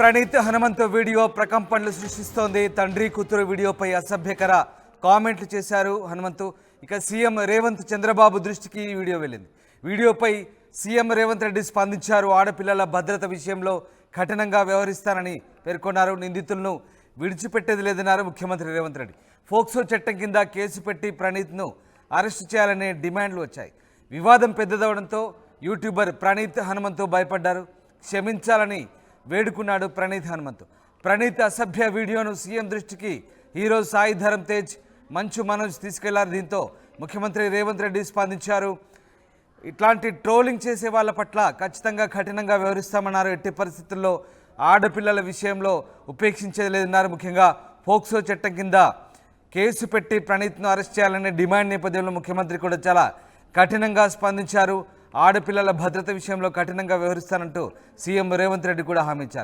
Praneeth Hanumanth video ప్రకంపనలు సృష్టిస్తోంది. తండ్రి కూతురు వీడియోపై అసభ్యకర కామెంట్లు చేశారు హనుమంతు. ఇక సీఎం రేవంత్ చంద్రబాబు దృష్టికి ఈ వీడియో వెళ్ళింది. వీడియోపై సీఎం రేవంత్ రెడ్డి స్పందించారు. ఆడపిల్లల భద్రత విషయంలో కఠినంగా వ్యవహరిస్తానని పేర్కొన్నారు. నిందితులను విడిచిపెట్టేది లేదన్నారు ముఖ్యమంత్రి రేవంత్ రెడ్డి. ఫోక్సో చట్టం కింద కేసు పెట్టి ప్రణీత్ను అరెస్టు చేయాలనే డిమాండ్లు వచ్చాయి. వివాదం పెద్దదవడంతో యూట్యూబర్ ప్రణీత్ హనుమంతు భయపడ్డారు. క్షమించాలని వేడుకున్నాడు ప్రణీత్ హనుమంతు. ప్రణీత్ అసభ్య వీడియోను సీఎం దృష్టికి హీరో సాయి ధరమ్ తేజ్, మంచు మనోజ్ తీసుకెళ్లారు. దీంతో ముఖ్యమంత్రి రేవంత్ రెడ్డి స్పందించారు. ఇట్లాంటి ట్రోలింగ్ చేసే వాళ్ళ పట్ల ఖచ్చితంగా కఠినంగా వ్యవహరిస్తామన్నారు. ఎట్టి పరిస్థితుల్లో ఆడపిల్లల విషయంలో ఉపేక్షించేది లేదన్నారు. ముఖ్యంగా పోక్సో చట్టం కింద కేసు పెట్టి ప్రణీత్ను అరెస్ట్ చేయాలనే డిమాండ్ నేపథ్యంలో ముఖ్యమంత్రి కూడా చాలా కఠినంగా స్పందించారు. ఆడపిల్లల భద్రత విషయంలో కఠినంగా వ్యవహరిస్తానంటూ సీఎం రేవంత్ రెడ్డి కూడా హామీ ఇచ్చారు.